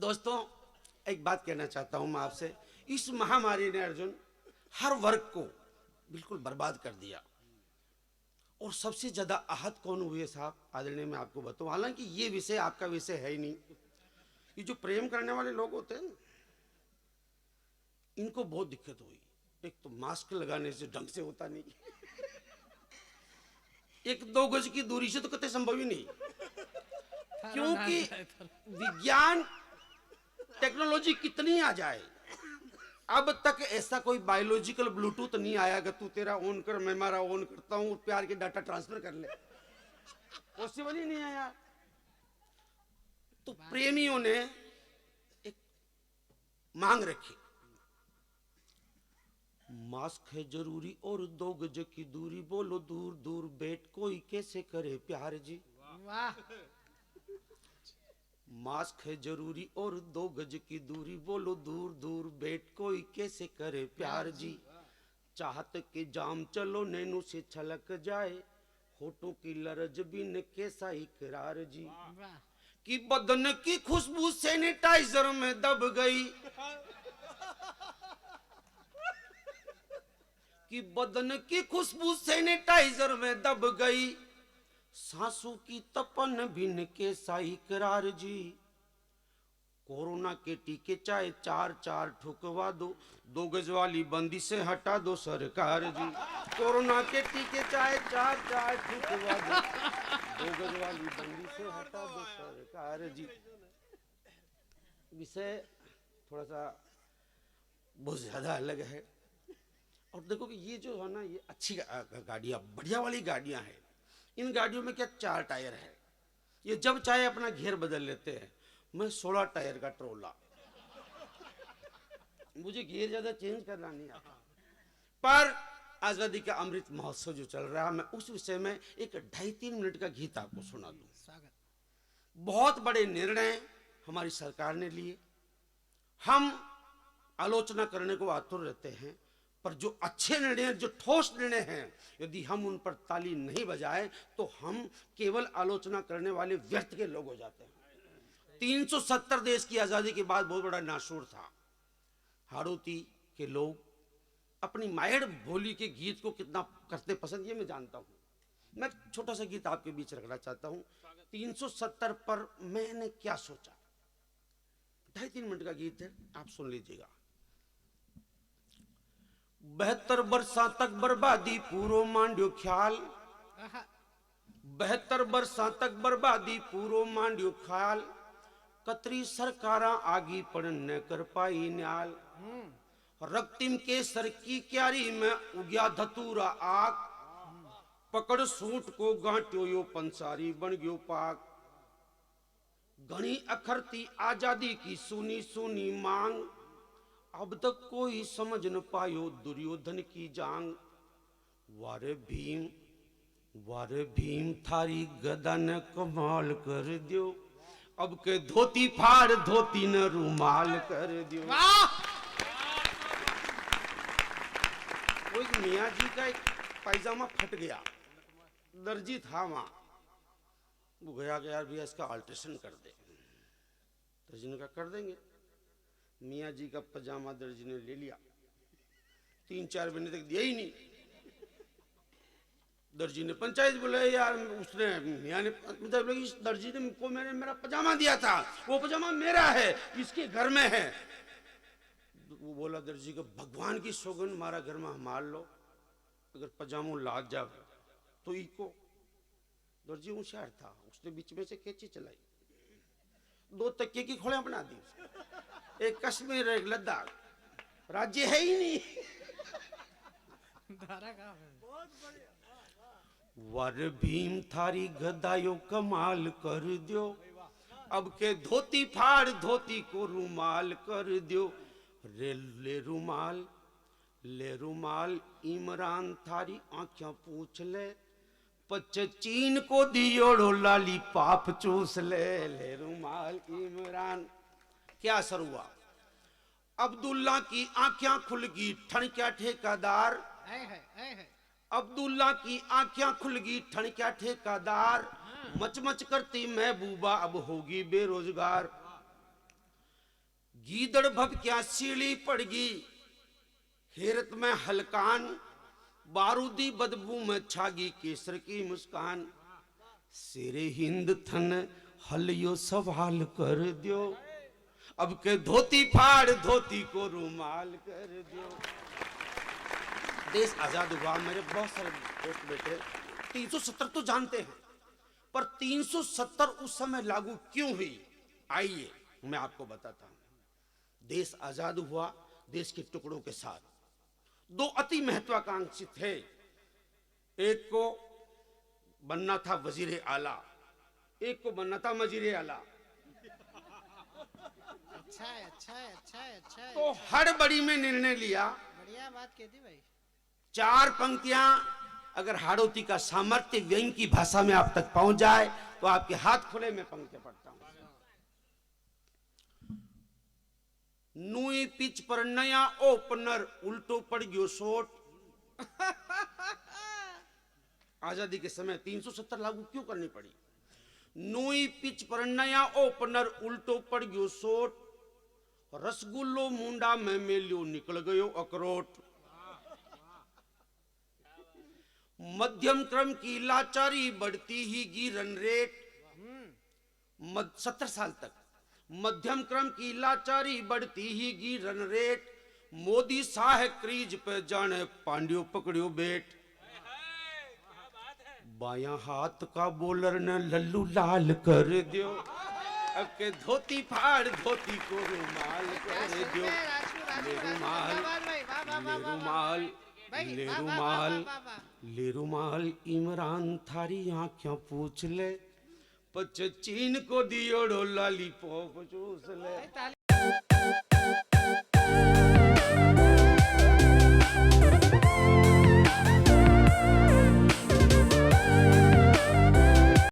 दोस्तों, एक बात कहना चाहता हूं मैं आपसे। इस महामारी ने अर्जुन हर वर्ग को बिल्कुल बर्बाद कर दिया। और सबसे ज्यादा आहत कौन हुए साहब? आदरणीय, मैं आपको बताऊं, हालांकि ये विषय आपका विषय है ही नहीं। ये जो प्रेम करने वाले लोग होते हैं, इनको बहुत दिक्कत हुई। एक तो मास्क लगाने से ढंग से होता नहीं, एक 2 गज की दूरी से तो कतई संभव ही नहीं, क्योंकि विज्ञान टेक्नोलॉजी कितनी आ जाए, अब तक ऐसा कोई बायोलॉजिकल ब्लूटूथ नहीं आया कि तू तेरा ऑन कर, मैं मेरा ऑन करता हूं, प्यार के डाटा ट्रांसफर कर ले। पॉसिबल ही नहीं आया। तो प्रेमियों ने एक मांग रखी, मास्क है जरूरी और 2 गज की दूरी, बोलो दूर दूर बैठ कोई कैसे करे प्यार जी। वाह। मास्क है जरूरी और 2 गज की दूरी, बोलो दूर दूर बैठ कोई कैसे करे प्यार जी। चाहत के जाम चलो नैनू से छलक जाए, होठों की लरज बिन कैसा इकरार जी। कि बदन की खुशबू सैनिटाइजर में दब गई, कि बदन की खुशबू सैनिटाइजर में दब गई, सांसों की तपन बिन कैसा इकरार जी। कोरोना के टीके चाहे 4-4 ठुकवा दो, 2 गज वाली बंदी से हटा दो सरकार जी। कोरोना के टीके चाहे 4-4 ठुकवा दो, 2 गज वाली बंदी से हटा दो सरकार जी। विषय थोड़ा सा बहुत ज्यादा अलग है। और देखो कि ये जो है ना, ये अच्छी गाड़ियां, बढ़िया वाली गाड़ियां हैं। इन गाड़ियों में क्या 4 टायर है, ये जब चाहे अपना घेर बदल लेते हैं। मैं 16 टायर का ट्रोला, मुझे घेर ज्यादा चेंज करना नहीं आता। पर आजादी का अमृत महोत्सव जो चल रहा है, मैं उस विषय में एक 2.5-3 मिनट का गीत आपको सुना दूं। बहुत बड़े निर्णय हमारी सरकार ने लिए, हम आलोचना करने को आतुर रहते हैं, पर जो अच्छे निर्णय, जो ठोस निर्णय हैं, यदि हम उन पर ताली नहीं बजाए तो हम केवल आलोचना करने वाले व्यर्थ के लोग हो जाते हैं। 370 देश की आजादी के बाद बहुत बड़ा नासूर था। हाड़ौती के लोग अपनी मायड़ भोली के गीत को कितना करते पसंद, ये मैं जानता हूं। मैं छोटा सा गीत आपके बीच रखना चाहता हूं। 370 पर मैंने क्या सोचा, 2.5-3 मिनट का गीत है, आप सुन लीजिएगा। 72 वर्षा तक बर्बादी पूरो मांड्यो ख्याल, 72 वर्षा तक बर्बादी पूरो मांड्यो ख्याल, कतरी सरकारा आगी पर न कर पाई न्याल। रक्तिम के सर की क्यारी में उग्या धतूरा आग, पकड़ सूट को गांट्यो यो पंसारी बन गयो पाक। घनी अखरती आजादी की सुनी सुनी मांग, अब तक कोई समझ न पायो दुर्योधन की जांग। वारे भीम थारी गदा ने कमाल कर दियो, अब के धोती फाड़ धोती न रूमाल कर दियो। वो एक मियाँ जी का एक पायजामा फट गया, दर्जी था वहां, वो गया कि यार भैया इसका अल्ट्रेशन कर दे। दर्जी ने कहा कर देंगे। मियाँ जी का पजामा दर्जी ने ले लिया, 3-4 महीने तक दिया ही नहीं। दर्जी ने पंचायत बुलाई, यार उसने मियाँ ने इस दर्जी ने को मैंने मेरा पजामा दिया था, वो पजामा मेरा है, इसके घर में है। वो बोला दर्जी को, भगवान की सौगंध मारा घर में हमार लो, अगर पजामो लाद जा तो इको। दर्जी होशियार था, उसने बीच में से कैंची चलाई, 2 तकिए की खोलियां बना दी। एक कश्मीर, एक लद्दाख, राज्य है ही नहीं। वर भीम थारी गदायो कमाल कर दियो, अब के धोती फाड़ धोती को रूमाल कर दियो। ले रूमाल इमरान थारी आंखें पूछ ले, पच्चे चीन को दियोड़ो लाली पाप चूस ले रूमाल इमरान। क्या असर हुआ? अब्दुल्ला की आंखें खुल गई, ठन क्या ठेकेदार। अब्दुल्ला की आंखें खुल गई, ठन क्या ठेकेदार। मच मच करती महबूबा अब होगी बेरोजगार। गीदड़ भव क्या सीढ़ी पड़गी, हेरत में हलकान, बारूदी बदबू में छागी केसर की मुस्कान। शेरे हिंद थन हलियो सवाल कर दियो, अब के धोती फाड़ धोती को रुमाल कर दियो। देश आजाद हुआ, मेरे बहुत सारे दोस्त बेटे 370 तो जानते हैं, पर 370 उस समय लागू क्यों हुई, आइए मैं आपको बताता हूं। देश आजाद हुआ देश के टुकड़ों के साथ। दो अति महत्वाकांक्षी थे, एक को बनना था वजीर आला, एक को बनना था मजीर आला। अच्छा है, अच्छा है, अच्छा है, अच्छा है। तो हड़बड़ी में निर्णय लिया, बढ़िया बात कहती भाई। 4 पंक्तियां अगर हाड़ौती का सामर्थ्य व्यंग की भाषा में आप तक पहुंच जाए तो आपके हाथ खुले में पंक्तियां पढ़ता हूं। नुई पिच पर नया ओपनर उल्टो पड़ गयो शॉट। आजादी के समय 370 लागू क्यों करनी पड़ी? नुई पिच पर नया ओपनर उल्टो पड़ गयो शॉट, रसगुल्लो मुंडा में मेलियो निकल गयो अखरोट। मध्यम क्रम की लाचारी बढ़ती ही गी रन रेट, 70 साल तक मध्यम क्रम की लाचारी बढ़ती ही गी run rate. Modi Shah crease पे जाने पांड्यो पकड़ियो बेट। बायां हाथ का बॉलर ने लल्लू लाल कर दियो, अब के धोती फाड़ धोती को रुमाल कर दियो। ले रुमाल ले रुमाल ले रुमाल ले रुमाल, इमरान थारी आंखें पूछ ले, पच चीन को दियोड़ो लाली पॉप चूस ले।